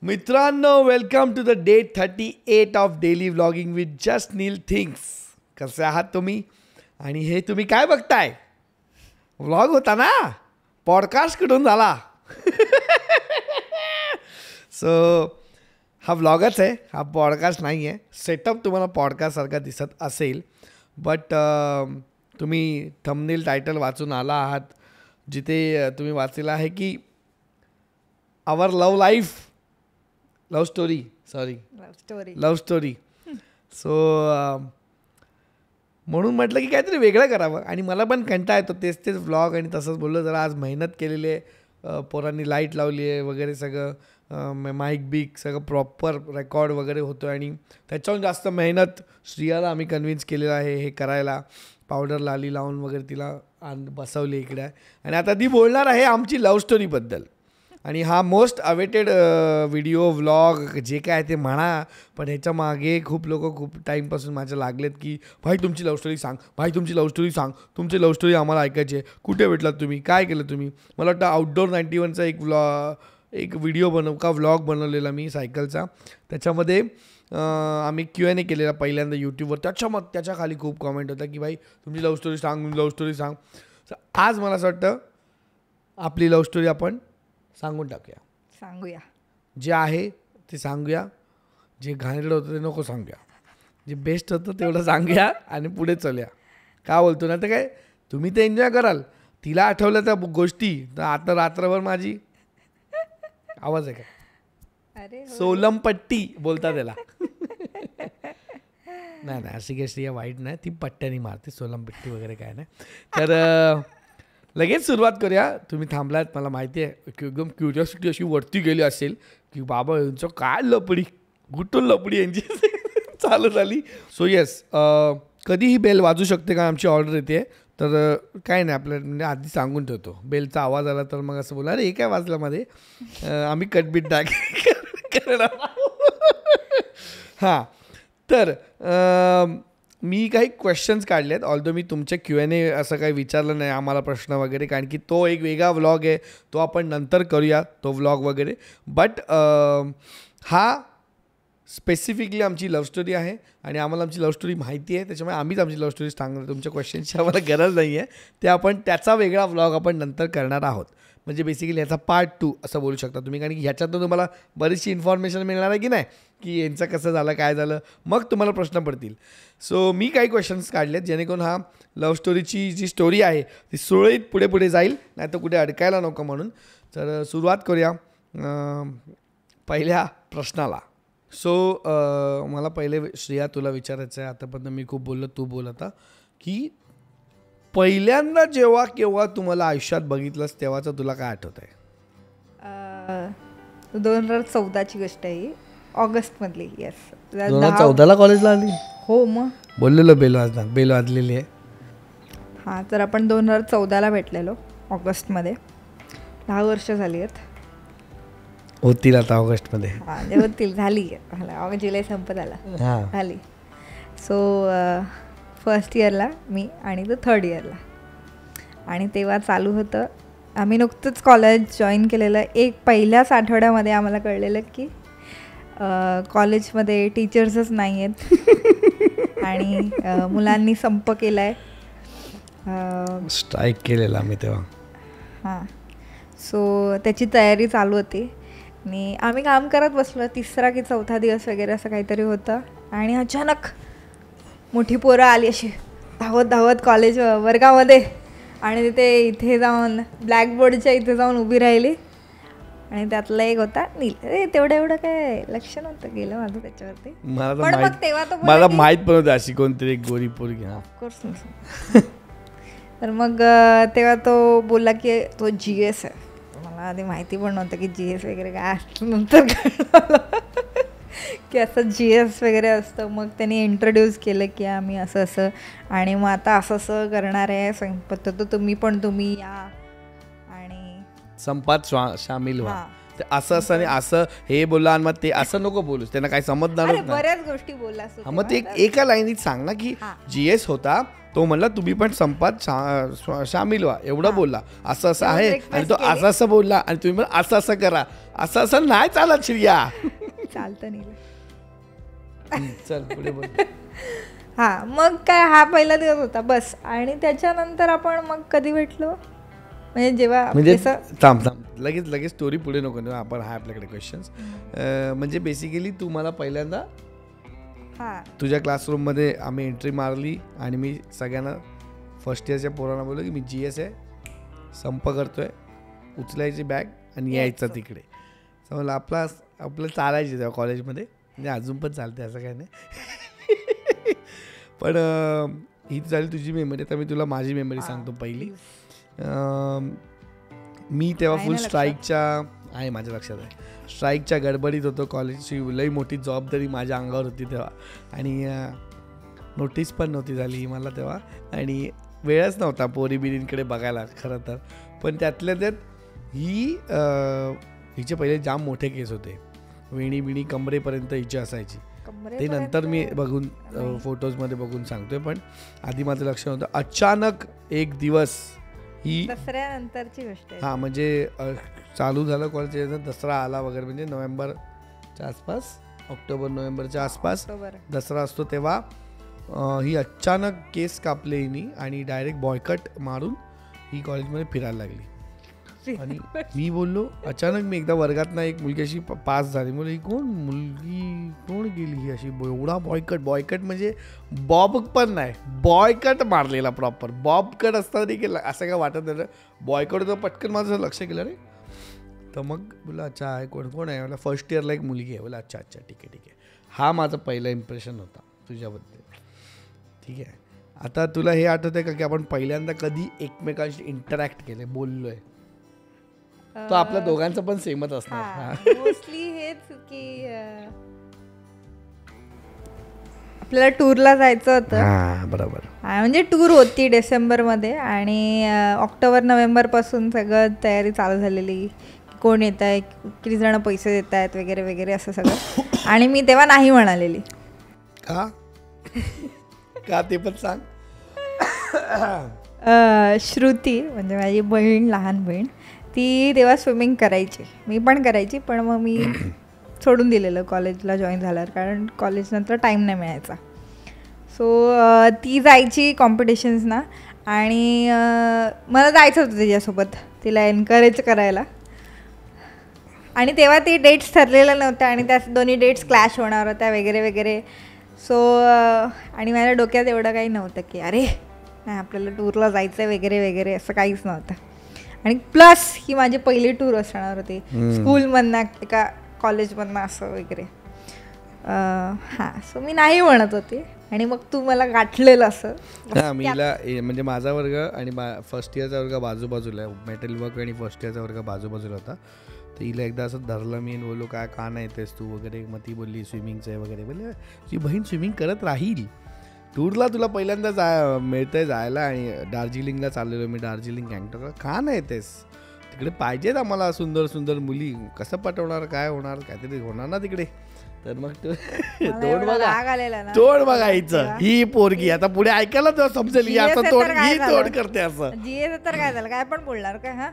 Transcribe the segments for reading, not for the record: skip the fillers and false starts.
मित्रांनो, welcome to the day 38 of daily vlogging with just Neel things. कसे आहात तुम्ही? आणि हे तुम्ही काय बघताय? व्लॉग होता ना, पॉडकास्ट कुठून झाला? सो हा व्लॉगच आहे, हा पॉडकास्ट नाही आहे. सेटअप तुम्हाला पॉडकास्टसारखा दिसत असेल, बट तुम्ही थंबनेल टायटल वाचून आला आहात, जिथे तुम्ही वाचलेलं आहे की आवर लव्ह स्टोरी. सो म्हणून म्हटलं की काहीतरी वेगळं करावं. आणि मला पण कंटाळा येतो तेच व्लॉग. आणि तसंच बोललो, जरा आज मेहनत केलेली आहे, पोरांनी लाईट लावली आहे वगैरे, सगळं माईक बिक सगळं प्रॉपर रेकॉर्ड वगैरे होतं. आणि त्याच्याहून जास्त मेहनत श्रियाला आम्ही कन्व्हिन्स केलेलं आहे हे करायला. पावडर लाली लावून वगैरे तिला बसवली इकडे. आणि आता ती बोलणार आहे आमची लव्ह स्टोरीबद्दल. आणि हा मोस्ट अवेटेड व्हिडिओ व्लॉग जे काय ते म्हणा, पण ह्याच्या मागे खूप लोक खूप टाईमपासून माझ्या लागलेत की भाई तुमची लव्ह स्टोरी सांग, तुमची लव्ह स्टोरी आम्हाला ऐकायची आहे. कुठे भेटलात तुम्ही, काय केलं तुम्ही? मला वाटतं आउटडोर 91चा एक व्हिडिओ व्लॉग बनवलेला मी सायकलचा. त्याच्यामध्ये आम्ही Q&A केलेला पहिल्यांदा यूट्यूबवर. त्याच्या खाली खूप कॉमेंट होता की भाई तुमची लव्ह स्टोरी सांग. आज मला असं वाटतं आपली लव्ह स्टोरी आपण सांगूया. जे आहे ते सांगूया. जे घाणेरडं होतं ते नको सांगूया. जे बेस्ट होतं तेवढं सांगूया आणि पुढे चालूया. का बोलतो ना, तर काय तुम्ही ते एन्जॉय कराल. तिला आठवलं त्या गोष्टी तर आता रात्रभर माझी आवाज आहे का सोलमपट्टी बोलता त्याला. नाही अशी काही वाईट नाही, ती पट्ट्यानी मारते, सोलमपट्टी वगैरे काय नाही. तर लगेच सुरुवात करूया. तुम्ही थांबलात, मला माहिती आहे की एकदम क्युरिओसिटी अशी वरती गेली असेल की बाबा यांचं काय लपडी, कुठून लपडी यांची चालू झाली. सो येस, कधीही बेल वाजू शकते का आमची ऑर्डर येते. तर काय नाही, आपल्या म्हणजे आधी सांगून ठेवतो. बेलचा आवाज आला तर मग असं बोला अरे हे काय वाजलं मध्ये, आम्ही कटबीट करणार. हां, तर मी काही क्वेश्चन्स काढले आहेत. ऑल्दो मी तुमचे Q&A असं काही विचारलं नाही आम्हाला प्रश्न वगैरे, कारण की तो एक वेगळा व्लॉग आहे, तो आपण नंतर करूया तो व्लॉग वगैरे. बट हा स्पेसिफिकली आमची लव्ह स्टोरी आहे आणि आम्हाला आमची लव्ह स्टोरी माहिती आहे, त्याच्यामुळे आम्हीच आमची लव्ह स्टोरी सांगणार. तुमच्या क्वेश्चन्सची आम्हाला गरज नाही आहे, ते आपण त्याचा वेगळा व्लॉग आपण नंतर करणार आहोत. म्हणजे बेसिकली ह्याचा पार्ट 2 असं बोलू शकता तुम्ही, कारण की ह्याच्यातून तुम्हाला बरीचशी इन्फॉर्मेशन मिळणार आहे की नाही, की यांचं कसं झालं, काय झालं, मग तुम्हाला प्रश्न पडतील. सो मी काही क्वेश्चन्स काढलेत जेणेकरून हा लव्ह स्टोरीची जी स्टोरी आहे ती सुरळीत पुढे जाईल, नाही तर कुठे अडकायला नको म्हणून. तर सुरुवात करूया पहिल्या प्रश्नाला. सो मला पहिले श्रेया तुला विचारायचं आहे. आतापर्यंत मी खूप बोललो, तू बोल आता, की पहिल्यांदा जेव्हा केव्हा तुम्हाला आयुष्यात बघितलंस तेव्हाचं तुला काय आठवत आहे? 2014ची गोष्ट आहे, ऑगस्टमधली. येस, 2014ला कॉलेजला आली? हो, मग बोललेलो बेल वाजलेली आहे. हां, तर आपण 2014ला भेटलेलो ऑगस्टमध्ये. 10 वर्ष झाली आहेत. होतील आता ऑगस्टमध्ये. हां, होतील, झाली ऑगस्ट जुलै संपत आला, झाली. सो फर्स्ट इयरला मी आणि तो थर्ड इयरला. आणि तेव्हा चालू होतं, आम्ही नुकतंच कॉलेज जॉईन केलेलं. एक पहिल्याच आठवड्यामध्ये आम्हाला कळलेलं की कॉलेजमध्ये टीचर्सच नाही आहेत आणि मुलांनी संप केला आहे, स्ट्राईक केलेला आम्ही तेव्हा. हां, सो त्याची तयारी चालू होती आणि आम्ही काम करत बसलो. 3रा की 4था दिवस वगैरे असं काहीतरी होतं. आणि अचानक मोठी पोरं आली अशी धावत कॉलेज वर्गामध्ये, आणि तिथे इथे जाऊन ब्लॅकबोर्डच्या इथे जाऊन उभी राहिली. आणि त्यातला एक होता नील. तेवढं काय लक्ष नव्हतं गेलं माझं त्याच्यावरती. पण मग तेव्हा तो मला माहित पण होतं अशी कोणतरी एक गोरी पोरगी. ऑफकोर्स. तर मग तेव्हा तो बोलला की तो GS आहे. मला आधी माहिती पण नव्हतं की GS वगैरे काय असतं. नंतर कळलं की असं GS वगैरे असतं. मग त्यांनी इंट्रोड्यूस केलं की आम्ही असं आणि मग आता असं करणार आहे संपत, तर तुम्ही या आणि संपात सामील व्हा. असं आणि असं हे बोलला, आणि मग ते असं नको बोलूस, त्यांना काही समजणार बऱ्याच गोष्टी बोलला. मग ते एका लाईनीत सांग ना की GS होता, तो म्हणला तुम्ही पण संपात सामील व्हा, एवढं बोलला. असं असं आहे आणि तो असं असं बोलला आणि तुम्ही पण असं असं करा. असं असं नाही चालत श्रिया. चालतं नाही. चल पुढे बोल. हा मग काय, हा पहिला दिवस होता बस. आणि त्याच्यानंतर आपण मग कधी भेटलो म्हणजे जेव्हा म्हणजे थांब लगेच स्टोरी पुढे नको ना, आपण हा आपल्याकडे क्वेश्चन्स. म्हणजे बेसिकली तू मला पहिल्यांदा तुझ्या क्लासरूममध्ये आम्ही एंट्री मारली आणि मी सगळ्यांना फर्स्ट इयरच्या पोरांना बोललो की मी GS आहे, संप करतोय, उचलायची बॅग आणि यायचं तिकडे. समजलं आपलं चालायचे तेव्हा कॉलेजमध्ये, म्हणजे अजून पण चालते असं काय नाही. पण ही झाली तुझी मेमरी. तर मी तुला माझी मेमरी सांगतो पहिली. मी तेव्हा फुल स्ट्राईकच्या आहे, माझ्या लक्षात आहे, स्ट्राईकच्या गडबडीत होतो. कॉलेजची लई मोठी जबाबदारी माझ्या अंगावर होती तेव्हा आणि नोटीस पण नव्हती झाली मला तेव्हा आणि वेळच नव्हता पोरी बिरींकडे बघायला खरं तर. पण त्यातल्या त्यात हिचे पहिले जाम मोठे केस होते, वेणी बिणी कमरेपर्यंत हिची असायची. ते नंतर मी बघून फोटोजमध्ये बघून सांगतोय, पण आधी माझं लक्ष नव्हतं. अचानक एक दिवस ही दसऱ्यानंतरची गोष्ट आहे. हां म्हणजे चालू झालं कॉलेज, दसरा आला वगैरे, म्हणजे नोव्हेंबरच्या आसपास, ऑक्टोबर नोव्हेंबरच्या आसपास दसरा असतो तेव्हा ही अचानक केस कापले हिनी आणि डायरेक्ट बॉयकट मारून ही कॉलेजमध्ये फिरायला लागली. आणि मी बोललो अचानक, मी एकदा वर्गात एक मुलगी अशी पास झाली, बोललो ही मुलगी कोण गेली ही अशी, एवढा बॉयकट म्हणजे बॉब पण नाही, बॉयकट मारलेला प्रॉपर. बॉब कट असताना देखील असं काय वाटत नाही, बॉयकट तर पटकन माझं लक्ष केलं रे. तर मग बोला अच्छा आहे कोण आहे, मला फर्स्ट इयरला एक मुलगी आहे. बोला अच्छा ठीक आहे. हा माझं पहिलं इम्प्रेशन होता तुझ्याबद्दल. ठीक आहे, आता तुला हे आठवत आहे का की आपण पहिल्यांदा कधी एकमेकांशी इंटरॅक्ट केले, बोललोय? तो आपल्या दोघांचं पण सेमच असणार. मोस्टली हेच की आपल्याला टूरला जायचं होतं. बरोबर. म्हणजे टूर होती डिसेंबरमध्ये आणि ऑक्टोबर नोव्हेंबर पासून सगळं तयारी चालू झालेली, कोण येत आहे, किती जण पैसे देत आहेत वगैरे वगैरे असं सगळं. आणि मी तेव्हा नाही म्हणालेली. का ते पण सांग. श्रुती म्हणजे माझी बहीण, लहान बहीण, ती तेव्हा स्विमिंग करायची, मी पण करायची, पण मग मी सोडून दिलेलं कॉलेजला जॉईन झाल्यावर, कारण कॉलेजनंतर टाईम नाही मिळायचा. सो ती जायची कॉम्पिटिशन्सना आणि मला जायचं होतं तिच्यासोबत, तिला एनकरेज करायला. आणि तेव्हा ती डेट्स ठरलेल्या नव्हत्या आणि त्या दोन्ही डेट्स क्लॅश होणार होत्या वगैरे वगैरे. सो आणि माझ्या डोक्यात एवढं काही नव्हतं की अरे नाही आपल्याला टूरला जायचं आहे वगैरे वगैरे, असं काहीच नव्हतं. आणि प्लस ही माझी पहिली टूर असणार होती स्कूलमधनं एका कॉलेजमधनं असं वगैरे. हां, सो मी नाही म्हणत होते आणि मग तू मला गाठलेलं असं. मीला म्हणजे माझा वर्ग आणि फर्स्ट इयरचा वर्ग बाजूबाजूला, मेटल वर्क आणि फर्स्ट इयरचा वर्ग बाजूबाजूला होता. तर हिला एकदा असं धरलं मी, बोललो काय का नाही येतेस तू वगैरे. मग ती बोलली स्विमिंगचं आहे वगैरे. बोलले तुझी बहीण स्विमिंग करत राहील, टूरला तुला पहिल्यांदा मिळतंय जायला आणि दार्जिलिंगला चाललेलो मी, दार्जिलिंग गँगटॉकला, का नाही येतेस तिकडे, पाहिजेत आम्हाला सुंदर सुंदर मुली, कसं पटवणार, काय होणार, काहीतरी होणार ना तिकडे. तर मग तोड बघायचं ही पोरगी आता पुढे ऐकायला तेव्हा समजेल ही आता तोड करते असं. जीएस तर काय झालं, काय पण बोलणार काय, हा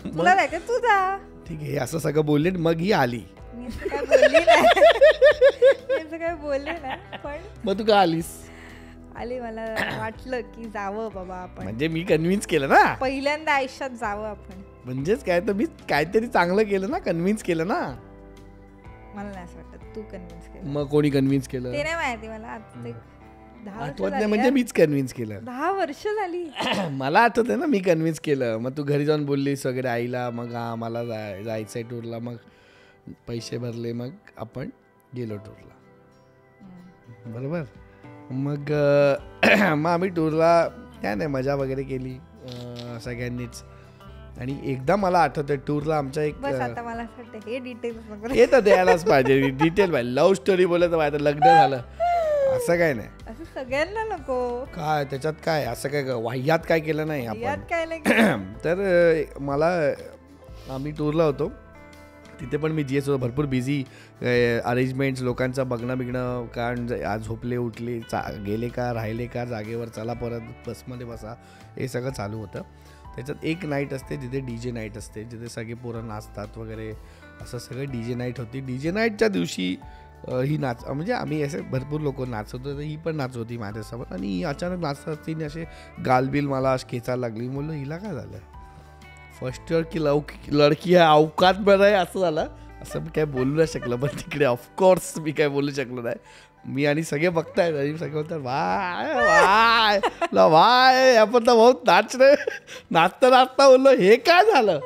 तुला जायचं तू जा, ठीक आहे असं सगळं बोलले. मग ही आली, काय बोलले ना, पण मग तू का आलीस? आली, मला वाटलं की जावं बाबा आपण, म्हणजे मी कन्व्हिन्स केलं ना, पहिल्यांदा आयुष्यात जावं आपण. म्हणजेच काय, तर मी काहीतरी चांगलं केलं ना, कन्व्हिन्स केलं ना. मला नाही असं वाटत तू कन्व्हिन्स केलं. मग कोणी कन्व्हिन्स केलं ते नाही माहिती मला, आठवत नाही. म्हणजे मीच कन्व्हिन्स केलं, 10 वर्ष झाली. मला आठवत आहे ना मी कन्व्हिन्स केलं. मग तू घरी जाऊन बोललीस वगैरे आईला, मग हा मला जायचंय टूरला, मग पैसे भरले, मग आपण गेलो टूरला, बरोबर. मग आम्ही टूरला काय नाही मजा वगैरे केली सगळ्यांनीच. आणि एकदा मला आठवतंय टूरला आमच्या एक, आता मला हे डिटेल्स हे तर द्यायलाच पाहिजे, डिटेल पाहिजे. लव्ह स्टोरी बोलत पाहिजे, लग्न झालं असं काय नाही, असं सगळ्यांना नको काय त्याच्यात काय असं काय वाह्यात काय केलं नाही आपण. काय नाही. तर मला आम्ही टूरला होतो तिथे पण मी GS भरपूर बिझी, अरेंजमेंट्स, लोकांचं बघणं बिघणं, कारण आज झोपले उठले गेले का राहिले का जागेवर, चला परत बसमध्ये बसा, हे सगळं चालू होतं. त्याच्यात एक नाईट असते जिथे DJ नाईट असते, जिथे सगळे पोरं नाचतात वगैरे, असं सगळं DJ नाईट होती. DJ नाईटच्या दिवशी ही म्हणजे आम्ही असे भरपूर लोक नाचत होतो, तर ही पण नाचत होती माझ्यासोबत. आणि ही अचानक नाचत तिने असे गालबिल मला खेचायला लागली. बोललो हिला काय झालं, फर्स्ट इयर की लडकी आहे, अवकात बरं आहे असं झालं. असं मी काय बोलू नाही शकलं, पण तिकडे ऑफकोर्स मी काय बोलू शकलो नाही. मी आणि सगळे बघतायत आणि सगळे बोलतात वाय वाय वाय, आपण तर बहुत नाचता नाचता बोललो हे काय झालं.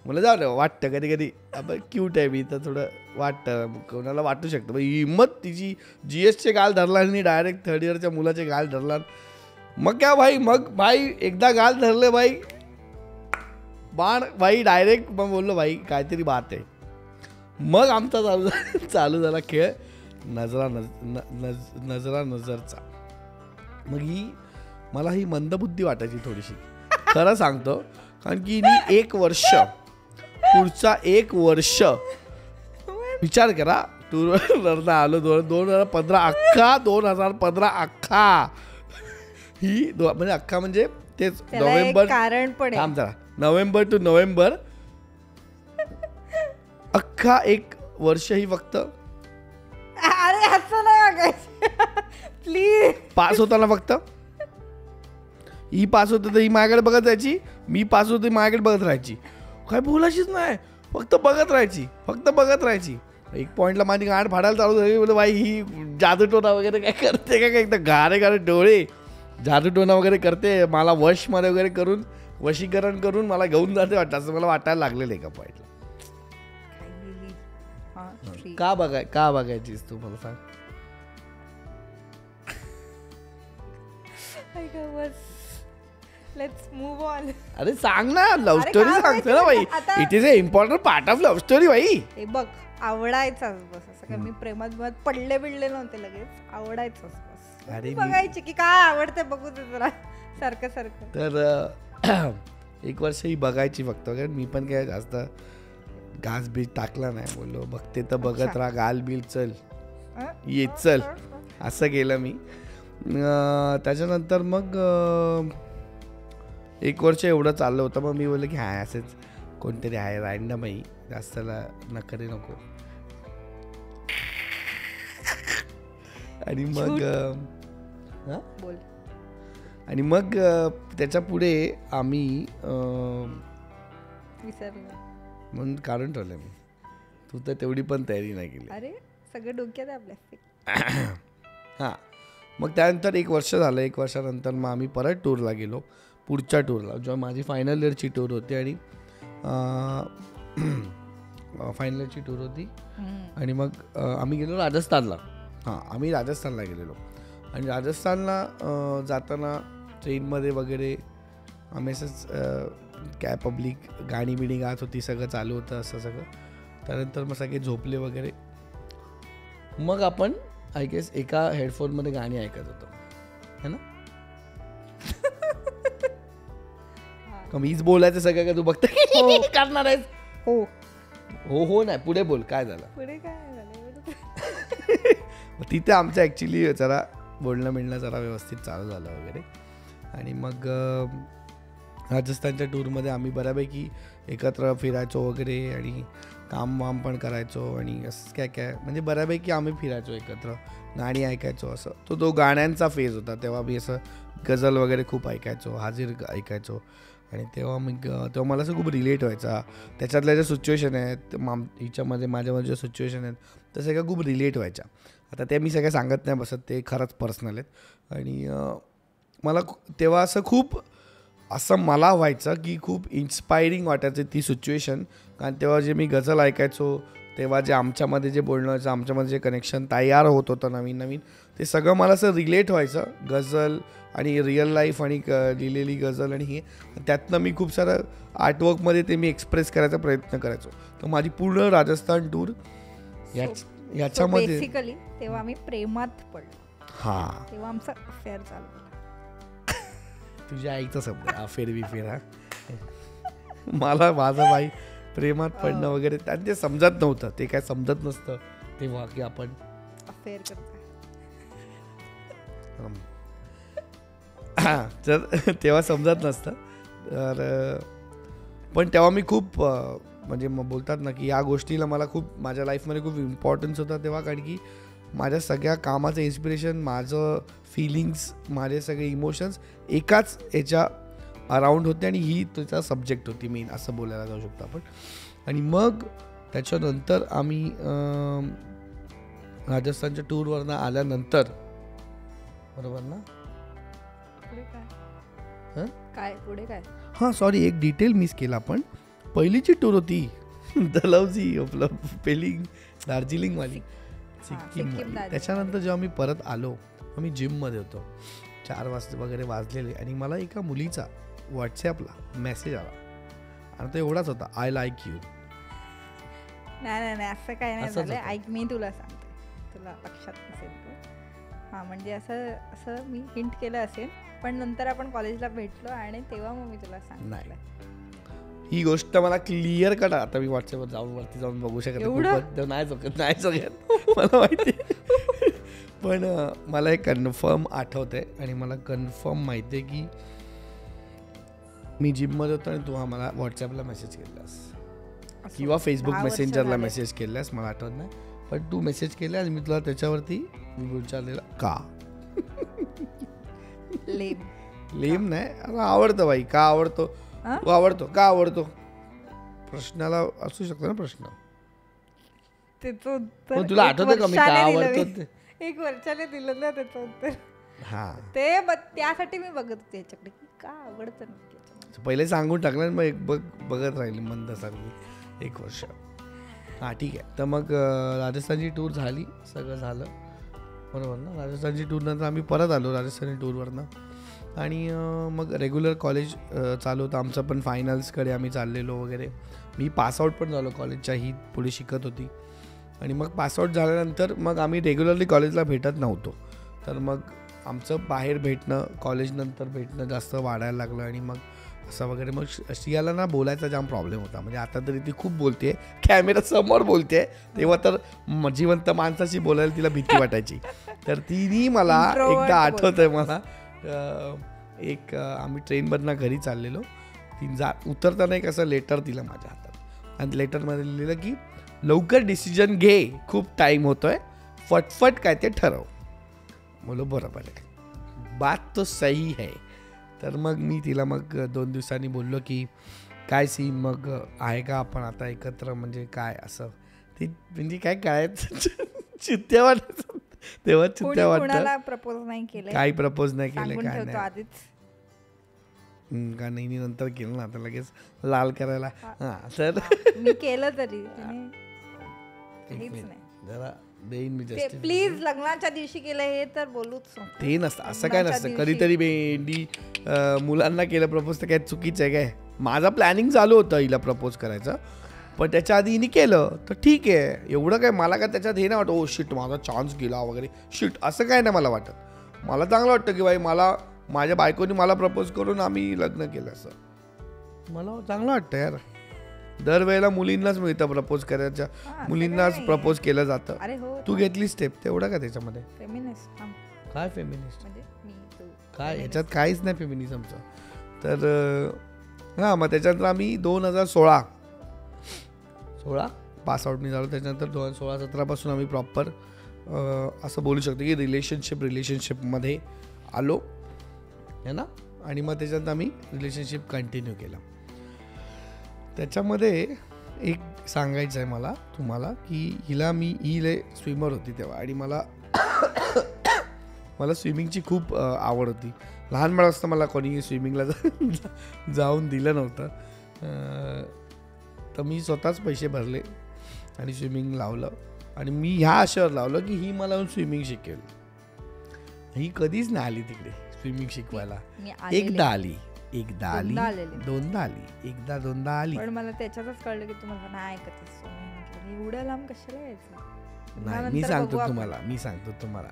मला जाऊ दे, वाटतं कधी कधी आपण क्यूट आहे मी तर थोडं वाटतं, कोणाला वाटू शकतं. मग हिंमत तिची GSचे गाल धरला आणि डायरेक्ट थर्ड इयरच्या मुलाचे गाल धरला. मग काय भाई, मग भाई एकदा गाल धरले भाई बाण भाई डायरेक्ट. मग बोललो भाई काहीतरी बात आहे. मग आमचा चालू झाला खेळ नजरा नजरचा. मग मला ही मंदबुद्धी वाटायची थोडीशी, खरं सांगतो. कारण की पुढचा एक वर्ष विचार करा, टूरवरनं आलो 2015 अख्खा ही म्हणजे अख्खा म्हणजे तेच नोव्हेंबर टू नोव्हेंबर अख्खा एक वर्ष ही फक्त. अरे असं नाही प्लीज. पास होताना फक्त ही पास होत तर ही माझ्याकडे बघत राहायची, मी पास होतो माझ्याकडे बघत राहायची, काय बोलायचीच नाही, फक्त बघत राहायची. एक पॉइंटला माझी गाठ फाडायला चालू झाली. बोलतो बाई ही जादूटोना वगैरे काय करते का, एकदम गारे डोळे, जादूटोना वगैरे करते, मला वशमध्ये वगैरे करून वशीकरण करून मला घेऊन जाते वाटतं, असं मला वाटायला लागलेलं एका पॉइंटला. का बघायचीस तू मला सांग. Let's move on. अरे सांग ना, लव्ह स्टोरी सांगतो ना बाई, it is a important part of love story बाई. हे बघ आवडायचाच बस, असं काय मी प्रेमात पडले नव्हते लगेच, आवडायचंच बस. अरे बघायची की काय आवडते बघू ते जरा सारखं. तर एक वर्ष ही बघायची फक्त, कारण मी पण काय जास्त घास बीज टाकला नाही. बोललो बघते तर बघत राहा, गाल बिल चल ये चल, असं केलं मी. त्याच्यानंतर मग एक वर्ष एवढं चाललं होतं. मग मी बोललो की हा असंच कोणतरी आहे रॅन्डम आहे, जास्तला नकरे नको. आणि मग त्याच्या पुढे आम्ही म्हणून काढून ठेवलं मी. तू तर तेवढी पण तयारी नाही केली. अरे सगळं डोक्यात आपल्या. हां, मग त्यानंतर एक वर्ष झालं. एक वर्षानंतर मग आम्ही परत टूरला गेलो, पुढच्या टूरला, जेव्हा माझी फायनल इयरची टूर होती. आणि फायनल इयरची टूर होती आणि मग आम्ही गेलो राजस्थानला. आम्ही राजस्थानला गेलेलो. आणि राजस्थानला जाताना ट्रेनमध्ये वगैरे आम्ही असंच काय पब्लिक गाणी बिणी गात होती, सगळं चालू होतं असं सगळं. त्यानंतर मग सगळे झोपले वगैरे. मग आपण आय गेस एका हेडफोनमध्ये गाणी ऐकत होतो, है ना. मीच बोलायचं सगळं का तू बघता करणार आहेस. हो नाही, पुढे बोल काय झालं. तिथे आमचं ॲक्च्युली जरा बोलणं मिळणं जरा व्यवस्थित चालू झालं वगैरे. आणि मग राजस्थानच्या टूरमध्ये आम्ही बऱ्यापैकी एकत्र फिरायचो वगैरे, आणि काम वाम पण करायचो, आणि असं काय म्हणजे बऱ्यापैकी आम्ही फिरायचो एकत्र, गाणी ऐकायचो. असं तो गाण्यांचा फेज होता. तेव्हा मी असं गझल वगैरे खूप ऐकायचो, हाजीर ऐकायचो. आणि तेव्हा मला असं खूप रिलेट व्हायचा. त्याच्यातल्या ज्या सिच्युएशन आहेत हिच्यामध्ये माझ्यामध्ये ज्या सिच्युएशन आहेत त्या सगळ्या खूप रिलेट व्हायच्या. आता ते मी सगळ्या सांगत नाही बसत, ते खरंच पर्सनल आहेत. आणि मला तेव्हा असं मला व्हायचं की खूप इन्स्पायरिंग वाटायचं ती सिच्युएशन. कारण तेव्हा जे मी गझल ऐकायचो, तेव्हा जे आमच्यामध्ये जे बोलणं व्हायचं, आमच्यामध्ये जे कनेक्शन तयार होत होतं नवीन, ते सगळं मला असं रिलेट व्हायचं. गझल आणि रिअल लाईफ आणि लिहिलेली गझल आणि हे, त्यातनं मी खूप सारं आर्टवर्कमध्ये ते मी एक्सप्रेस करायचा प्रयत्न करायचो. तर माझी पूर्ण राजस्थान टूर याच्यामध्ये बेसिकली तेव्हा आम्ही प्रेमात पडलो. हां, तेव्हा आमचा अफेअर चालू. तुझ्या आईचा शब्द अफेर बिफेर. हा, माझा भाई प्रेमात पडणं वगैरे, आणि ते समजत नव्हतं, ते काय समजत नसतं तेव्हा की आपण अफेअर करतो. हां, तर तेव्हा समजत नसतं. तर पण तेव्हा मी खूप म्हणजे मग बोलतात ना की या गोष्टीला मला खूप माझ्या लाईफमध्ये खूप इम्पॉर्टन्स होता तेव्हा, कारण की माझ्या सगळ्या कामाचं इन्स्पिरेशन, माझं फिलिंग्स, माझे सगळे इमोशन्स एकाच याच्या अराउंड होते आणि ही त्याचा सब्जेक्ट होती मेन, असं बोलायला जाऊ शकतो आपण. आणि मग त्याच्यानंतर आम्ही राजस्थानच्या टूरवरनं आल्यानंतर, बरोबर ना? काय पुढे काय? हां, सॉरी, एक डिटेल मिस केला आपण. पहिलीची टूर होती दलौजी, आपलं पहिली दार्जिलिंगवाली, सिक्कीम. त्याच्यानंतर जेव्हा मी परत आलो, आम्ही जिममध्ये होतो, 4 वाजता वगैरे वाजलेले, आणि मला एका मुलीचा व्हॉट्सॲपला मेसेज आला, आणि तो एवढाच होता, आय लाईक यू. नाही असं काय नाही झालं. ऐक, मी तुला सांगते, तुला लक्षात नसेल तर. हां, म्हणजे असं मी हिंट केलं असेल, पण नंतर आपण कॉलेजला भेटलो आणि तेव्हा मग मी तुला सांगितलं. ही गोष्ट मला क्लिअर कट, आता मी व्हॉट्सअपवर वरती जाऊन बघू शकत नाही सगळ्यात मला माहिती, पण मला हे कन्फर्म आठवतंय आणि मला कन्फर्म माहिती आहे की मी जिममध्ये होतो आणि तू मला व्हॉट्सअपला मेसेज केलास किंवा फेसबुक मेसेंजरला मेसेज केलास, मला आठवत नाही, पण तू मेसेज केला आणि मी तुला त्याच्यावरती विचारलेला का. लेम नाही, आवडतं बाई, का आवडतो, तू आवडतो, का आवडतो, प्रश्नाला असू शकतो ना प्रश्न. त्याचं तुला आठवतं का मी का आवडतो? 1 वर्षाने दिलं ना त्याचं उत्तर. हा, ते त्यासाठी मी बघत होते याच्याकडे की का आवडतं नक्की. पहिले सांगून टाकलं, मग बघत राहिली मंदसारखी 1 वर्ष. हां, ठीक आहे. तर मग राजस्थानची टूर झाली, सगळं झालं, बरोबर ना. राजस्थानची टूरनंतर आम्ही परत आलो राजस्थानी टूरवरनं, आणि मग रेग्युलर कॉलेज चालू होतं आमचं, पण फायनल्सकडे आम्ही चाललेलो वगैरे. मी पासआउट पण झालो कॉलेजच्या, ही पुढे शिकत होती, आणि मग पासआउट झाल्यानंतर मग आम्ही रेग्युलरली कॉलेजला भेटत नव्हतो. तर मग आमचं बाहेर भेटणं, कॉलेजनंतर भेटणं जास्त वाढायला लागलं, आणि मग असं वगैरे. मग श्रियाला ना बोलायचा जाम प्रॉब्लेम होता, म्हणजे आता तरी ती खूप बोलते, कॅमेरासमोर बोलते, तेव्हा तर जिवंत माणसाशी बोलायला तिला भीती वाटायची. तर तिने मला एकदा आठवतंय मला, एक आम्ही ट्रेनमधनं घरी चाललेलो, ती उतरताना एक असं लेटर दिलं माझ्या हातात, आणि लेटरमध्ये लिहिलं की लवकर डिसिजन घे, खूप टाईम होतोय, फटफट काय ते ठरव. बोलो बरोबर आहे, बात तो सही है. तर मग मी तिला मग 2 दिवसांनी बोललो की काय सीन मग आहे का, आपण आता एकत्र, म्हणजे काय असं. ती म्हणजे काय चित्त्या वाटत तेव्हा, चित्त्या वाटत प्रपोज नाही केलं, काही प्रपोज नाही केलं, काय नाही आधीच का नाही, नंतर केलं ना, आता लगेच लाल करायला. हां, तर मी केलं तरी जरा देईन मी जस्ट, प्लीज. लग्नाच्या दिवशी केलं हे तर बोलूच, ते नसतं, असं काय नसतं. कधीतरी बेंडी मुलांना केलं प्रपोज तर काय चुकीचं आहे काय. माझा प्लॅनिंग चालू होतं हिला प्रपोज करायचं, पण त्याच्या आधी हिने केलं तर ठीक आहे, एवढं काय मला काय त्याच्यात हे नाही वाटत, ओ शिट माझा चान्स गेला वगैरे, शिट असं काय नाही मला वाटत. मला चांगलं वाटतं की बाई मला माझ्या बायकोनी मला प्रपोज करून आम्ही लग्न केलं, असं मला चांगलं वाटतं यार. दरवेळेला मुलींनाच मिळतं प्रपोज करायच्या, मुलींनाच प्रपोज केलं जातं. तू घेतली स्टेप, तेवढं का त्याच्यामध्ये काय फेमिनिस्ट, काय याच्यात काहीच नाही फेमिनिझमचं. तर हां, मग त्याच्यानंतर आम्ही 2016 पासआउट मी झालो. त्याच्यानंतर 2016-17 पासून आम्ही प्रॉपर असं बोलू शकतो की रिलेशनशिपमध्ये आलो है ना. आणि मग त्याच्यानंतर आम्ही रिलेशनशिप कंटिन्यू केलं. त्याच्यामध्ये एक सांगायचं आहे मला तुम्हाला की ही स्विमर होती तेव्हा, आणि मला स्विमिंगची खूप आवड होती. लहानपण असतं मला कोणी स्विमिंगला जाऊन दिलं नव्हतं, तर मी स्वतःच पैसे भरले आणि स्विमिंग लावलं. आणि मी ह्या आशेवर लावलं की ही मला स्विमिंग शिकेल. ही कधीच नाही आली तिकडे स्विमिंग शिकवायला. एकदा आली, दोनदा आली, एकदा दोनदा आली. पण मला त्याच्यातच कळलं की तुम्हाला नाही ऐकत, एवढ्या लांब कशाला यायचं. नाही, मी सांगतो तुम्हाला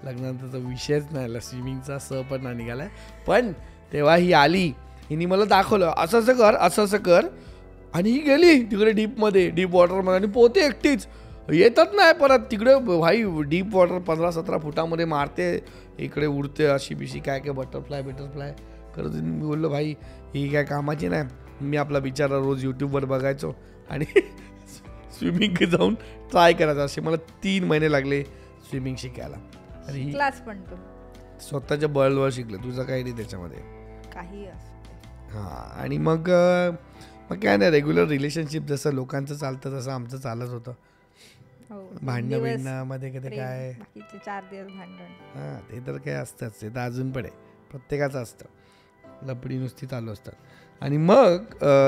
लग्नानंतरचा विषयच नाही, स्विमिंगचा पण नाही निघालाय. पण तेव्हा ही आली, हिने मला दाखवलं असं असं कर, आणि ही गेली तिकडे डीपमध्ये, डीप वॉटरमध्ये, आणि पोहते एकटीच, येतच नाही परत तिकडे. भाई डीप वॉटर 15-17 फुटामध्ये मारते, इकडे उडते अशी बिशी काय काय बटरफ्लाय करत. मी बोललो भाई ही काय कामाची नाही. मी आपला बिचारा रोज यूट्यूबवर बघायचो आणि स्विमिंग जाऊन ट्राय करायचं. असे मला 3 महिने लागले स्विमिंग शिकायला. आणि ही क्लास पण तू स्वतःच्या बळवर शिकलं, तुझं काही नाही त्याच्यामध्ये काही असं. हां. आणि मग काय नाही, रेग्युलर रिलेशनशिप जसं लोकांचं चालतं तसं आमचं चालत होतं. भांडणं बिंडणामध्ये कधी काय 4 दिवस भांडण, हां ते तर काय असतंच, ते तर अजून पण आहे, प्रत्येकाचं असतं, लपडी नुसती चालू असतात. आणि मग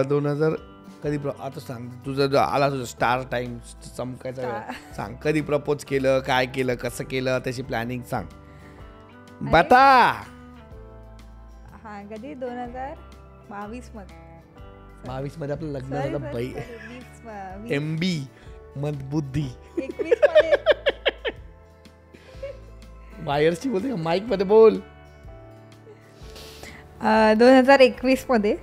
2000 कधी आता सांग तुझं आला तुझं स्टार टाइम चमकायचा वेळ, सांग कधी प्रपोज केलं, काय केलं, कसं केलं, त्याची प्लॅनिंग सांग बता. हा कधी 2022 मध्ये 22 मध्ये आपलं लग्न झालं बाई. MB मंदबुद्धी 21 मध्ये बायर्सची बोलते, माईक मध्ये बोल. 2021 मध्ये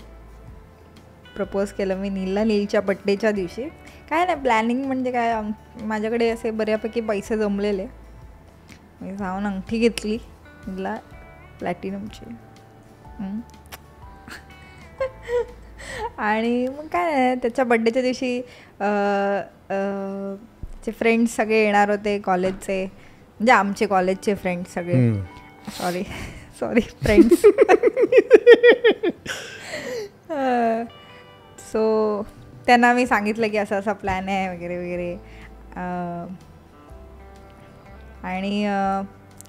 प्रपोज केलं मी नीलला, नीलच्या बड्डेच्या दिवशी. काय नाही प्लॅनिंग म्हणजे काय, माझ्याकडे असे बऱ्यापैकी पैसे जमलेले, मी जाऊन अंगठी घेतली नीलला प्लॅटिनमची. आणि मग काय नाही त्याच्या बड्डेच्या दिवशी ते फ्रेंड्स सगळे येणार होते कॉलेजचे, म्हणजे आमचे कॉलेजचे फ्रेंड्स सगळे, सॉरी फ्रेंड्स. सो त्यांना मी सांगितलं की असा प्लॅन आहे वगैरे वगैरे. आणि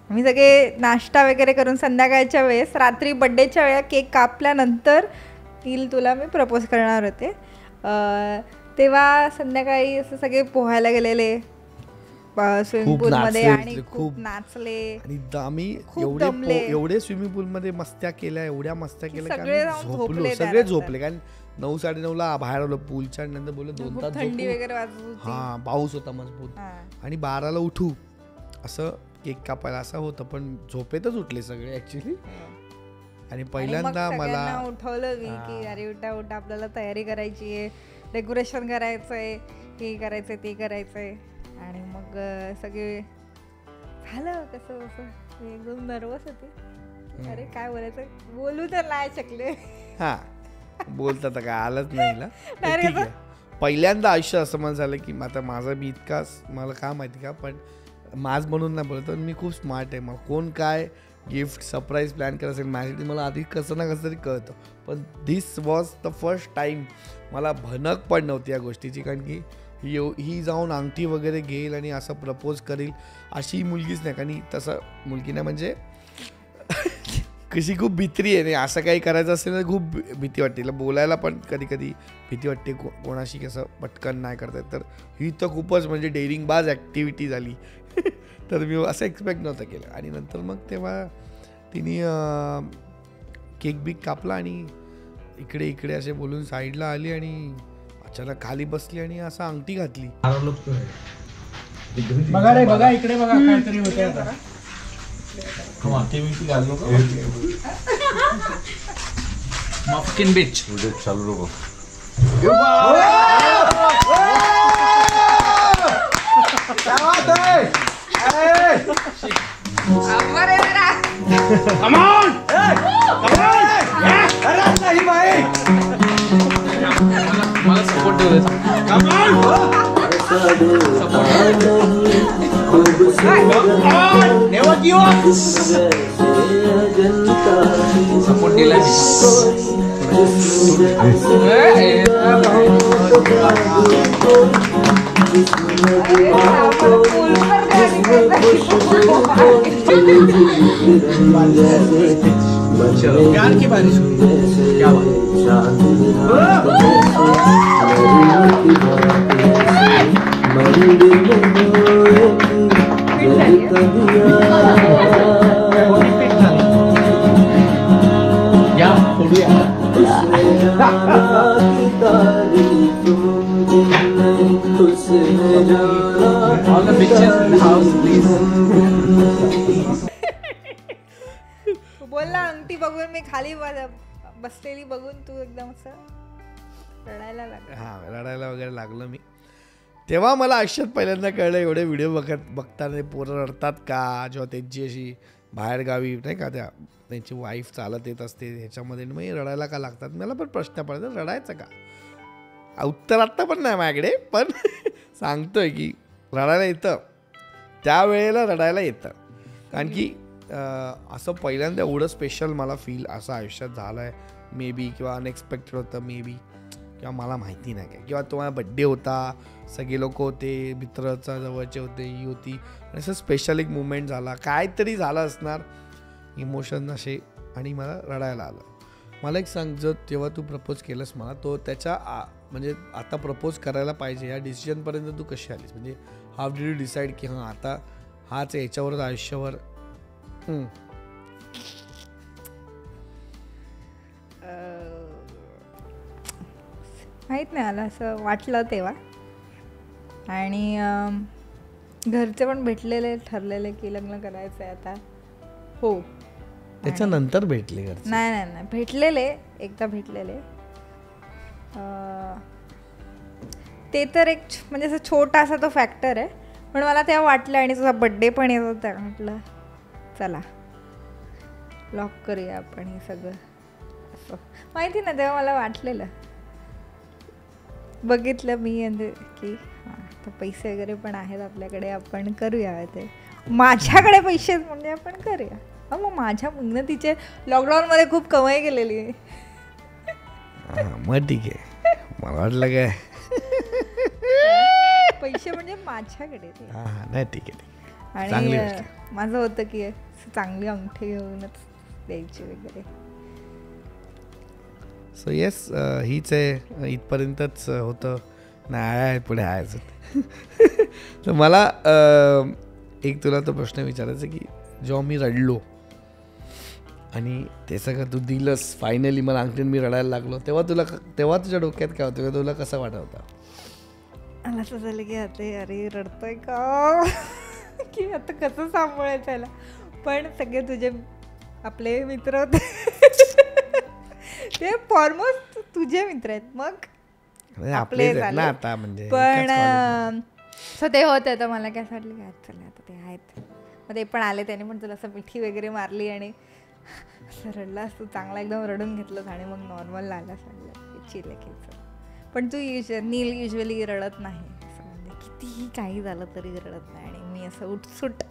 मी सगळे नाश्ता वगैरे करून संध्याकाळच्या वेळेस, रात्री बड्डेच्या वेळेला केक कापल्यानंतर नील तुला मी प्रपोज करणार होते. तेव्हा संध्याकाळी असं सगळे पोहायला गेलेले स्विमिंग पूलमध्ये आणि खूप नाचले. आणि आम्ही एवढे स्विमिंग पूलमध्ये मस्त्या केल्या, एवढ्या मस्त्या केल्या की सगळे झोपले. कारण 9-9:30ला बाहेर आलो पूलच्या, नंतर बोललो 2 तास थंडी वगैरे वाजत होती, हां पाऊस होता मजबूत, आणि 12ला उठू असं केक कापायला असं होतं, पण झोपेतच उठले सगळे ऍक्च्युली. आणि पहिल्यांदा मला उठवलं मी की अरे उठा उठा आपल्याला तयारी करायची आहे, डेकोरेशन करायचंय, हे करायचंय ते करायचंय. आणि मग सगळे झालं कसं कसं, एकदम नर्वस होते, अरे काय बोलायचं, बोलू तर नाही शकले. हा बोलता तर काय आलंच नाही. ठीक आहे, पहिल्यांदा आयुष्य असं मला झालं की आता माझा मी इतका, मला काय माहिती का, पण माझ म्हणून नाही बोलत, मी खूप स्मार्ट आहे. मला कोण काय गिफ्ट सरप्राईज प्लॅन करत असेल माझ्यासाठी मला आधी कसं ना कसं तरी कळतं. पण दिस वॉज द फर्स्ट टाईम मला भनक पण नव्हती या गोष्टीची, कारण की ही जाऊन अंगठी वगैरे घेईल आणि असं प्रपोज करेल अशी मुलगीच नाही. कारण तसं मुलगी नाही म्हणजे कशी खूप भित्री आहे, नाही असं काही करायचं असेल तर खूप भीती वाटते, बोलायला पण कधी कधी भीती वाटते, कोणाशी कसं पटकन नाही करता येत. तर ही तर खूपच म्हणजे डेअरिंगबाज ॲक्टिव्हिटी झाली. तर मी असं एक्सपेक्ट नव्हतं केलं. आणि नंतर मग तेव्हा तिने केक बिक कापला आणि इकडे इकडे असे बोलून साईडला आली आणि अचानक खाली बसली आणि असं अंगठी घातली. बघा रे बघा, इकडे बघा काहीतरी होते आता. मफकिन बीच चालू नको. मला सपोर्ट सपोर्ट दिला. प्यार की बारिश हुई, क्या बात. All the pictures in the house, please. बोलला अंगठी बघून मी खाली बसलेली बघून तू एकदम असं रडायला लागलं. हां रडायला वगैरे लागलो मी. तेव्हा मला आयुष्यात पहिल्यांदा कळलं एवढे व्हिडिओ बघताना पोरं रडतात का, जेव्हा त्यांची अशी बाहेरगावी नाही का त्यांची वाईफ चालत येत असते ह्याच्यामध्ये, मग रडायला का लागतात. मला पण प्रश्न पडतो रडायचं का. उत्तर आत्ता पण नाही माझ्याकडे, पण सांगतोय की रडायला येतं, त्यावेळेला रडायला येतं. कारण की असं पहिल्यांदा एवढं स्पेशल मला फील असं आयुष्यात झालं आहे मे बी, किंवा अनएक्सपेक्टेड होतं मे बी, किंवा मला माहिती नाही काय, किंवा तुम्हाला बड्डे होता, सगळे लोक होते, मित्राचा जवळचे होते, ही होती, आणि असं स्पेशल एक मुवमेंट झाला, काहीतरी झालं असणार इमोशन असे, आणि मला रडायला आलं. मला एक सांग, जर तेव्हा तू प्रपोज केलंस मला, तो त्याच्या म्हणजे आता प्रपोज करायला पाहिजे या डिसिजनपर्यंत तू कशी आलीस, म्हणजे हाऊ डिड यू डिसाईड की हां आता हाच याच्यावरच आयुष्यावर. माहीत नाही मला असं वाटलं तेव्हा, आणि घरचे पण भेटलेले, ठरलेले की लग्न करायचं आहे आता. हो, त्याच्यानंतर भेटले घरचे? नाही भेटलेले, एकदा भेटलेले. ते तर एक म्हणजे असं छोटासा तो फॅक्टर आहे, पण मला तेव्हा वाटलं, आणि तुझा बड्डे पण येत होता, म्हटलं चला लॉक करूया आपण हे सगळं. असं माहिती ना, तेव्हा मला वाटलेलं, बघितलं मी की हां तर पैसे वगैरे पण आहेत आपल्याकडे, आपण करूया ते. माझ्याकडे पैसे म्हणजे आपण करूया. मग माझ्या मेहनतीचे लॉकडाऊनमध्ये खूप कमाई केलेली. मग ठीक आहे, मला वाटलं काय पैसे म्हणजे माझ्याकडे. नाही ठीक आहे. आणि माझं होतं की चांगली अंगठी घेऊनच द्यायची वगैरे. सो येस, हीच आहे, इथपर्यंतच होतं. नाही आहे पुढे आहे. तर मला एक तुला तो प्रश्न विचारायचा की जेव्हा मी रडलो आणि ते सगळं तू दिलंस फायनली मला अंगठीन, मी रडायला लागलो, तेव्हा तुझ्या डोक्यात काय होतं, तुला कसं वाटत होतं? मला असं झालं की अरे रडतोय का, की आता कसं सांभाळायचं त्याला. पण सगळे तुझे आपले मित्र होते, ते फॉरमोस्ट तुझे मित्र आहेत, मग आपले झाले आता म्हणजे. पण सो ते होते, तर मला काय असं वाटलं की आज चला आता ते आहेत, मग ते पण आले, त्याने पण तुला असं मिठी वगैरे मारली, आणि असं रडलास तू, चांगला एकदम रडून घेतलंस, आणि मग नॉर्मल आलास, म्हणलं चिल आहे. पण तू नील युजली रडत नाही, असं म्हणजे कितीही काही झालं तरी रडत नाही, आणि मी असं उठसूट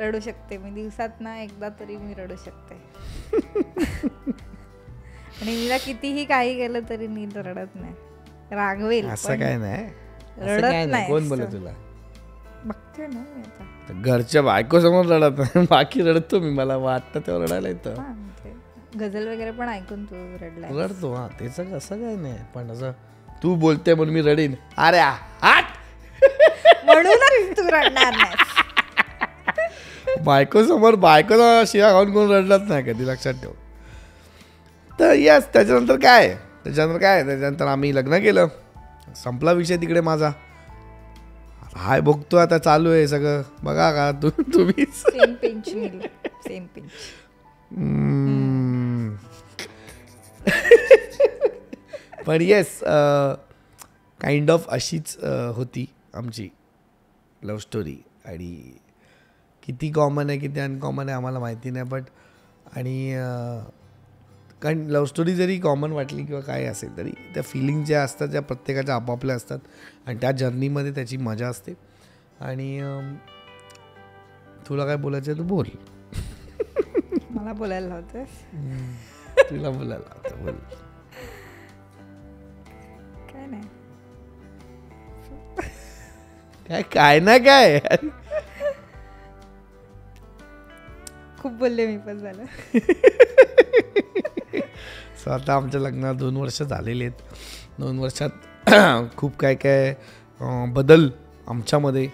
रडू शकते, मी दिवसात ना एकदा तरी मी रडू शकते. आणि नीला कितीही काही केलं तरी नील रडत नाही, रागवेल असं काय नाही, रडत नाही. कोण बोलत तुला? बघते ना मी आता, घरच्या बायको समोर रडत नाही, बाकी रडतो मी, मला वाटतं तेव्हा रडायला येतं. गझल वगैरे पण ऐकून तू रडला, रडतो. हा त्याचं असं काय नाही, पण असं तू बोलते म्हणून मी रडीन, अरे म्हणूनच तू रडणार नाही. बायको समोर बायकोला शिया खाऊन कोण रडलाच नाही कधी, लक्षात ठेव. तर यस, त्याच्यानंतर आम्ही लग्न केलं, संपला विषय तिकडे माझा. हाय बघतो आता चालू आहे सगळं, बघा का तुम्ही सेम पिंच. पण येस, काइंड ऑफ अशीच होती आमची लव्ह स्टोरी. आणि किती कॉमन आहे किती अनकॉमन आहे आम्हाला माहिती नाही, बट आणि कारण लव्ह स्टोरी जरी कॉमन वाटली किंवा काय असेल तरी त्या फिलिंग ज्या असतात त्या प्रत्येकाच्या आपापल्या असतात, आणि त्या जर्नीमध्ये त्याची मजा असते. आणि तुला काय बोलायचं आहे तू बोल. मला बोलायला होतं, तुला बोलायला होतं, बोल. काय नाही, काय ना काय खूप बोलले मी, पण झालं. सो आता आमच्या लग्नाला 2 वर्ष झालेली आहेत. 2 वर्षात खूप काय काय बदल आमच्यामध्ये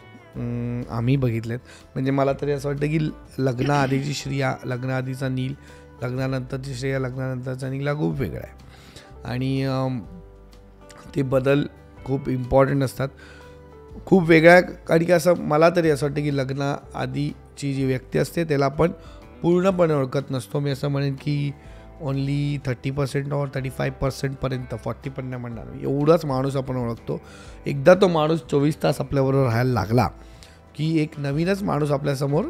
आम्ही बघितलेत. म्हणजे मला तरी असं वाटतं की लग्नाआधीची श्रेया, लग्नाआधीचा नील, लग्नानंतरची श्रेया, लग्नानंतरचा नील हा खूप वेगळा आहे. आणि ते बदल खूप इम्पॉर्टंट असतात, खूप वेगळ्या. कारण की असं मला तरी असं वाटतं की लग्नाआधीची जी व्यक्ती असते त्याला आपण पूर्णपणे ओळखत नसतो. मी असं म्हणेन की ओनली 30% और 35% 40 पण नाही म्हणणार मी, एवढाच माणूस आपण ओळखतो. एकदा तो माणूस 24 तास आपल्याबरोबर राहायला लागला की एक नवीनच माणूस आपल्यासमोर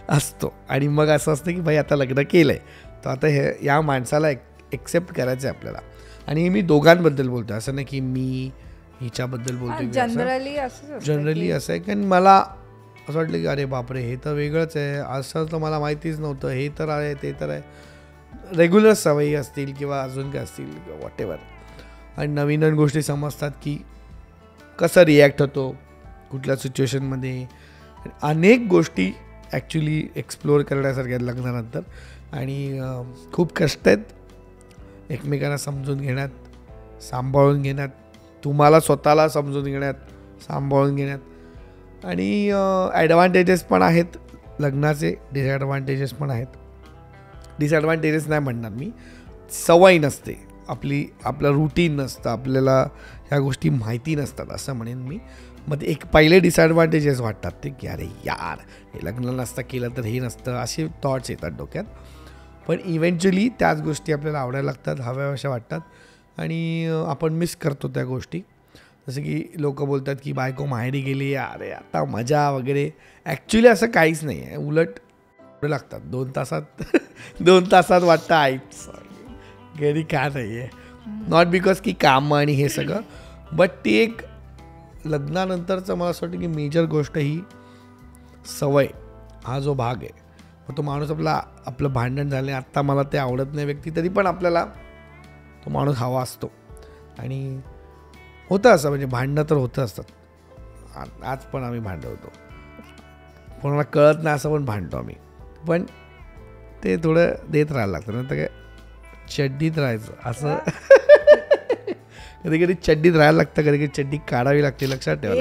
असतो आणि मग असं असतं की भाई आता लग्न केलं आहे तर आता हे या माणसाला एक्सेप्ट करायचं आहे आपल्याला. आणि मी दोघांबद्दल बोलतो, असं नाही की मी हिच्याबद्दल बोलतो. जनरली असं आहे कारण मला असं वाटलं की अरे बापरे हे तर वेगळंच आहे, असं तर मला माहितीच नव्हतं, हे तर आहे ते तर आहे. रेग्युलर सवयी असतील किंवा अजून काय असतील किंवा वॉट एव्हर, आणि नवीन नवीन गोष्टी समजतात की कसं रिॲक्ट होतो कुठल्या सिच्युएशनमध्ये. अनेक गोष्टी ॲक्च्युली एक्सप्लोअर करण्यासारख्या आहेत लग्नानंतर आणि खूप कष्ट आहेत एकमेकांना समजून घेण्यात, सांभाळून घेण्यात, तुम्हाला स्वतःला समजून घेण्यात, सांभाळून घेण्यात. आणि ॲडव्हान्टेजेस पण आहेत लग्नाचे, डिसॲडव्हान्टेजेस पण आहेत. डिसॲडव्हान्टेजेस नाही म्हणणार मी, सवय नसते आपलं रुटीन नसतं, आपल्याला ह्या गोष्टी माहिती नसतात असं म्हणेन मी. मग एक पहिले डिसॲडव्हान्टेजेस वाटतात ते की अरे यार हे लग्न नसतं केलं तर हे नसतं, असे थॉट्स येतात डोक्यात. पण इव्हेंच्युअली त्याच गोष्टी आपल्याला आवडायला लागतात, हव्याशा वाटतात आणि आपण मिस करतो त्या गोष्टी. जसं की लोक बोलतात की बायको माहेरी गेली अरे आता मजा वगैरे, ॲक्च्युली असं काहीच नाही आहे. उलट लागतात 2 तासात वाटतं आईच घरी का नाही आहे. नॉट बिकॉज की काम आणि हे सगळं, बट ती एक लग्नानंतरचं मला असं वाटतं की मेजर गोष्ट ही सवय हा जो भाग आहे. मग तो माणूस आपलं भांडण झालं आत्ता मला ते आवडत नाही व्यक्ती, तरी पण आपल्याला तो माणूस हवा असतो. आणि होतं असं म्हणजे भांडणं तर होतं असतात. आज पण आम्ही भांडण होतो, कोणाला कळत नाही असं पण भांडतो आम्ही, पण ते थोडं देत राहायला लागतं. नंतर काय चड्डीत राहायचं असं कधी कधी चड्डीत राहायला लागतं, कधी कधी चड्डी काढावी लागते, लक्षात ठेवा.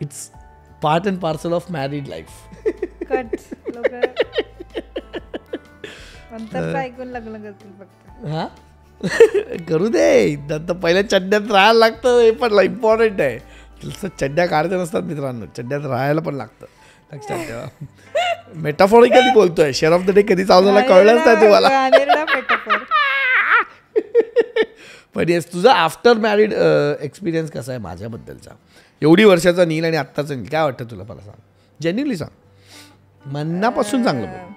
It's part and parcel of married life. हा करू दे, तर पहिल्या चड्ड्यात राहायला लागतं, हे पण इम्पॉर्टंट आहे. तसं चड्ड्या काढायच्या नसतात मित्रांनो, चड्ड्यात राहायला पण लागतं, लक्षात ठेवा. मेटाफॉरिकली बोलतोय, शेअर ऑफ द डे कधी चालू झाला कळलंच नाही तुम्हाला. पण येस, तुझा आफ्टर मॅरिड एक्सपिरियन्स कसा आहे माझ्याबद्दलचा, एवढी वर्षाचा नील आणि आत्ताचा नील, काय वाटतं तुला? मला सांग, जेन्युइनली सांग, मनापासून चांगलं बोल.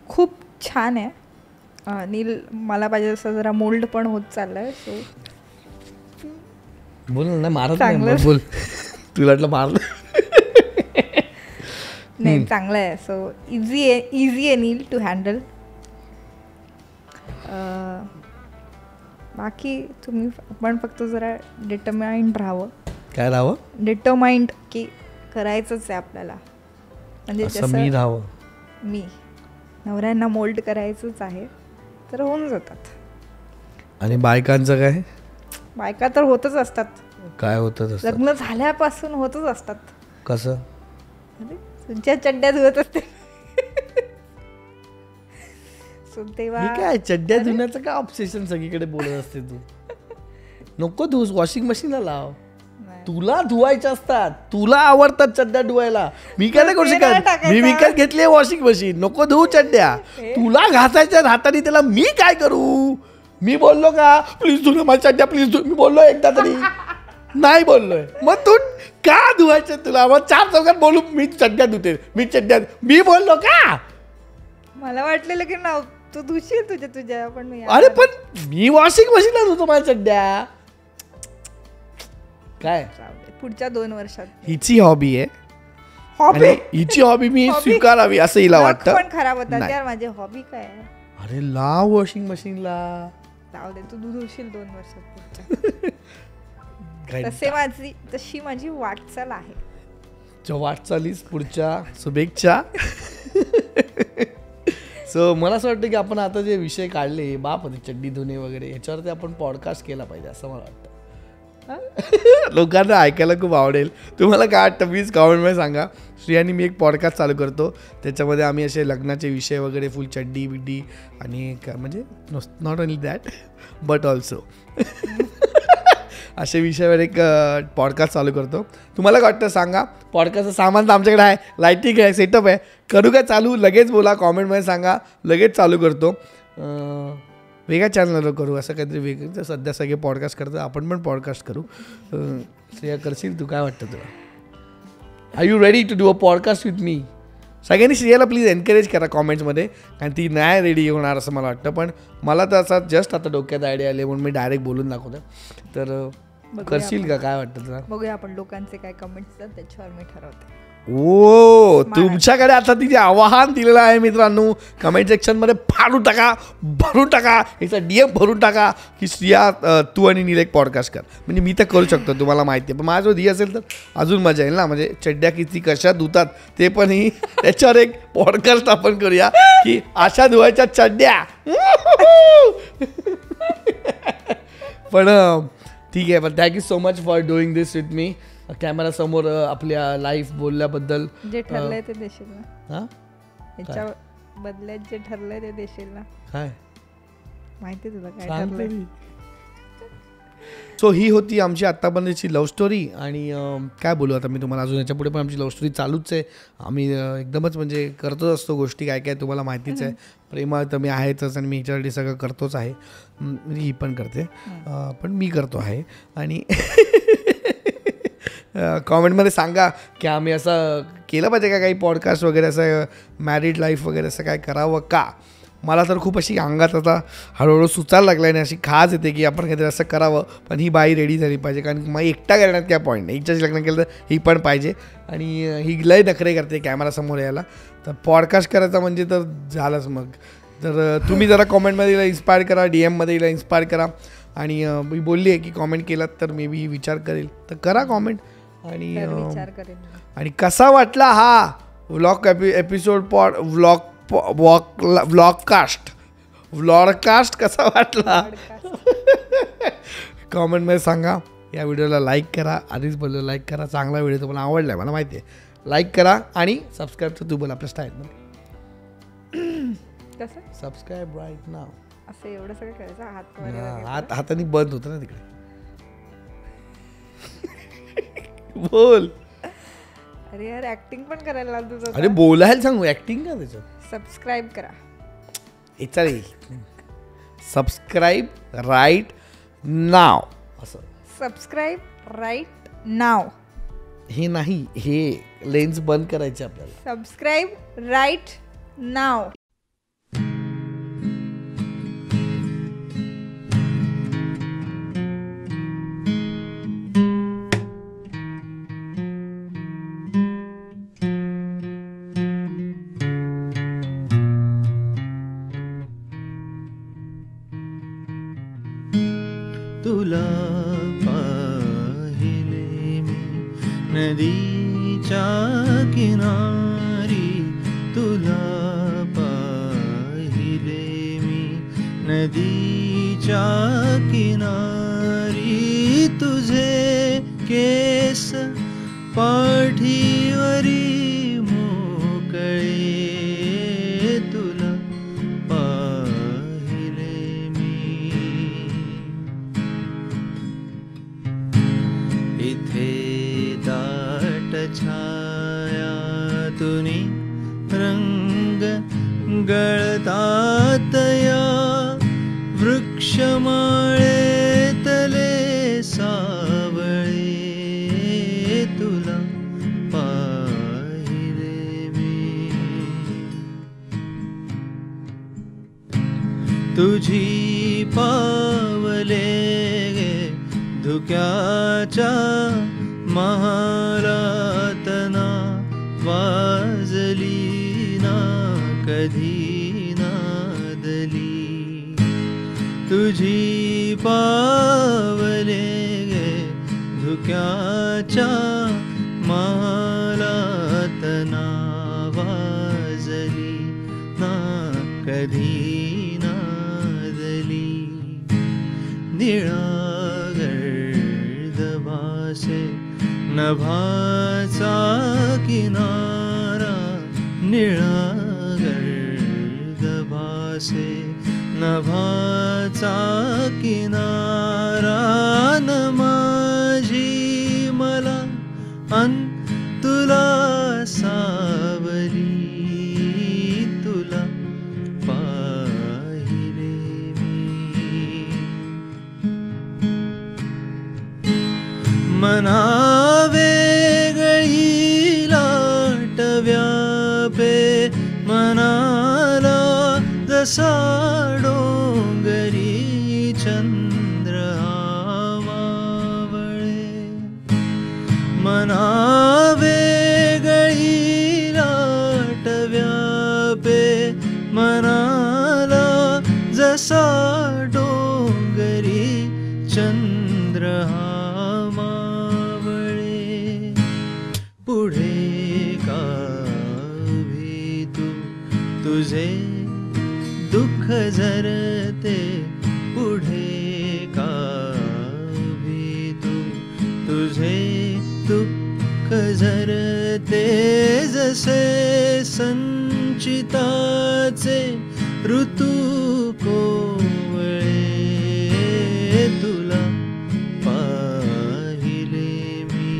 खूप छान आहे नील, मला पाहिजे तसं जरा मोल्ड पण होत चाललंय. सो बोल ना, मारत नाही, बोल तुला वाटलं मारलं नाही, चांगलं आहे. सो इझी आहे नील टू हँडल. बाकी तुम्ही आपण फक्त जरा डिटरमाइंड राहावं. काय राहावं? डिटरमाइंड की करायचंच आहे आपल्याला, म्हणजे जसं मी राहावं, मी नवऱ्यांना मोल्ड करायचंच आहे तर होऊन जातात. आणि बायकांचं काय? बायका तर होतच असतात. काय होतं? लग्न झाल्यापासून होतच असतात. कसं? तुमच्या चड्ड्या धुवत असते तेव्हा काय चड्ड्या धुण्याचं काय ऑब्सेशन सगळीकडे बोलत असते तू? नको धुस, वॉशिंग मशीनला लाव. तुला धुवायच्या असतात, तुला आवडतात चड्ड्या धुवायला. मी काय नाही करू शकत, मी विकत घेतली वॉशिंग मशीन, नको धुवू चड्ड्या. तुला घासायच्या हाताने, त्याला मी काय करू? मी बोललो का प्लीज धु ना माझ्या चड्ड्या, प्लीज धु? मी बोललो एकदा तरी? नाही बोललोय. मग तू का धुवायचं? तुला मग 4 चौकात बोलू मी चड्ड्या धुते, मी बोललो का? मला वाटलेलं की ना तू धुशील तुझ्या पण अरे पण मी वॉशिंग मशीनला धुतो माझ्या चड्ड्या. काय पुढच्या 2 वर्षात हिची हॉबी आहे, हिची हॉबी मी स्वीकारावी असं हिला वाटतं. पण खराब होतात यार, माझी हॉबी काय? अरे लाव वॉशिंग मशीनला, जाऊ दे, तू धुशील 2 वर्षात. तशी माझी वाटचाल आहे. वाटचालीस पुढच्या शुभेच्छा. सो मला असं वाटतं की आपण आता जे विषय काढले बाप होते चड्डी धुणे वगैरे, याच्यावरती आपण पॉडकास्ट केला पाहिजे असं मला वाटतं. लोकांना ऐकायला खूप आवडेल. तुम्हाला काय वाटतं प्लीज कमेंटमध्ये सांगा. श्रेयानी मी एक पॉडकास्ट चालू करतो, त्याच्यामध्ये आम्ही असे लग्नाचे विषय वगैरे फुल चड्डी बिड्डी आणि म्हणजे not only that but also अशा विषयावर एक पॉडकास्ट चालू करतो. तुम्हाला काय वाटतं सांगा. पॉडकास्टचं सामान तर आमच्याकडे आहे, लाईटिंग आहे, सेटअप आहे. करू काय चालू? लगेच बोला, कॉमेंटमध्ये सांगा, लगेच चालू करतो. वेगळ्या चॅनलवर करू असं काहीतरी वेगळं. सध्या सगळे पॉडकास्ट करतात, आपण पण पॉडकास्ट करू. श्रेया करशील तू? काय वाटतं तुला? Are you ready to do a podcast with me? सगळ्यांनी श्रेयाला प्लीज एनकरेज करा कॉमेंट्समध्ये, कारण ती नाही रेडी होणार असं मला वाटतं. पण मला तर असा जस्ट आता डोक्यात आयडिया आले म्हणून मी डायरेक्ट बोलून दाखवतो. तर करशील का? काय वाटतं तुला? बघूया आपण लोकांचे काय कमेंट्स आहेत त्याच्यावर मी ठरवते. ओ, तुमच्याकडे आता तिथे आवाहन दिलेलं आहे मित्रांनो. कमेंट सेक्शनमध्ये फाडून टाका, भरून टाका, याचा DM भरून टाका की श्रेया तू आणि नील एक पॉडकास्ट कर. म्हणजे मी तर करू शकतो, तुम्हाला माहिती आहे. पण माझ्याजवळ धी असेल तर अजून मजा येईल ना. म्हणजे चड्ड्या किती कशा धुतात ते पण ही त्याच्यावर एक पॉडकास्ट आपण करूया की अशा धुवायच्या चड्ड्या. पण ठीक आहे. पण thank you so much for doing this with me. Camera समोर आपल्या लाईफ बोलल्याबद्दल. जे ठरलंय ते देशील ना? हां, याच्या बदल्यात जे ठरलंय ते देशील ना? काय माहिती तुला काय ठरलंय? सो ही होती आमची आत्तापर्यंतची लव्ह स्टोरी. आणि काय बोलू आता मी तुम्हाला, अजून याच्या पुढे पण आमची लव्ह स्टोरी चालूच आहे. आम्ही एकदमच म्हणजे करतोच असतो गोष्टी, काय काय तुम्हाला माहितीच आहे. प्रेमाळ तर मी आहेच आणि मी हिच्यासाठी सगळं करतोच आहे. म्हणजे ही पण करते, पण मी करतो आहे. आणि कॉमेंटमध्ये सांगा की आम्ही असं केलं पाहिजे का, काही पॉडकास्ट वगैरे असं मॅरिड लाईफ वगैरे असं काय करावं का. मला तर खूप अशी अंगात आता हळूहळू सुचायला लागलं आणि अशी खाज येते की आपण काहीतरी असं करावं. पण ही बाई रेडी झाली पाहिजे, कारण मग एकटा करण्यात काय पॉईंट नाही. हिच्याशी लग्न केलं तर ही पण पाहिजे. आणि ही लय नखरे करते कॅमेरासमोर यायला. तर पॉडकास्ट करायचा म्हणजे तर झालंच मग. तर तुम्ही जरा कॉमेंटमध्ये हिला इन्स्पायर करा, DMमध्ये हिला इन्स्पायर करा. आणि मी बोलली आहे की कॉमेंट केलात तर मे बी विचार करेल, तर करा कॉमेंट. आणि कसा वाटला हा व्लॉग एपिसोड व्लॉगकास्ट कसा वाटला कॉमेंटमध्ये सांगा. या व्हिडिओला लाईक करा. आधीच बोललो लाईक करा. चांगला व्हिडिओ तुम्हाला आवडला आहे मला माहिती आहे. लाईक करा आणि सबस्क्राईब तर तू बोल आपल्या स्टाईलमध्ये. सबस्क्राईब राईट नाव. असं एवढं सगळं करायचं. हाताने बंद होतं ना तिकडे. बोल. अरे यार ऍक्टिंग पण करायला लागतो तुझं. अरे बोलायला सांगू, ऍक्टिंग का त्याच्यात. सबस्क्राईब करा. चालेल. सबस्क्राईब राईट नाव. असं सबस्क्राईब राईट नाव. हे नाही, हे लेन्स बंद करायचे आपल्याला. सबस्क्राईब राईट नाव. तुला पाहिले मी नदीच्या किनारी. तुला पाहिले मी नदीच्या किनारी. तुझे केस पाठीवरी मोकळे. तुला पाहिले मी इथे दाट छाया तुनी रंग गळतात या वृक्षमाळे तले सावळे. तुला पाहिले मी तुझी पावले धुक्याच्या महालात ना वाजली ना कधी नादली. तुझी पावले धुक्याच्या महालात ना वाजली ना कधी नादली. निळा नभाचा किनारा. निळा गर्द भासे नभाचा किनारा. नमा मना वेगळी लाट व्यापे मनाला जसा डोंगरी चंद्र मावळे मना वेगळी लाट व्यापे मनाला जसा डोंगरी चंद्र मावळे पुढे का तू तुझे दुःख जरते पुढे का तू तुझे दुःख जरते जसे संचिताचे ऋतू कोवळे तुला पाहिले मी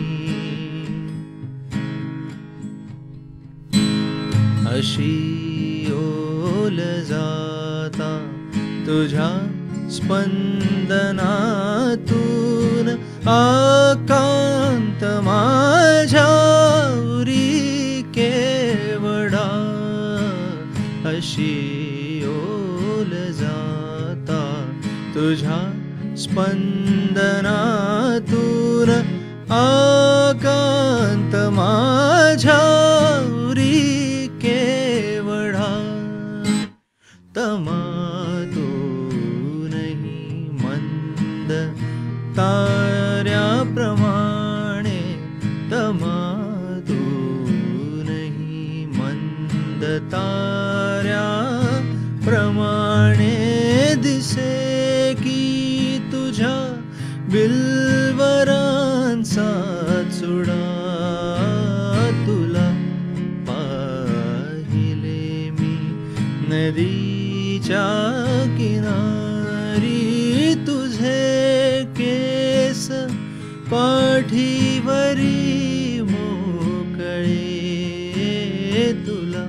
अशी ओल जाता तुझ्या स्पंदनातून आकांत माझ्या उरी केवढा अशी ओल जाता तुझ्या स्पंदनातून आकांत माझ्या उरी केवढा तमातूनही मंद ताऱ्याप्रमाणे तमातूनही मंद ताऱ्याप्रमाणे दिसे की तुझ्या बिलवरांचा चुडा तुला पाहिले मी नदीच्या किनारी तुझे केस पाठीवरी मोकळे तुला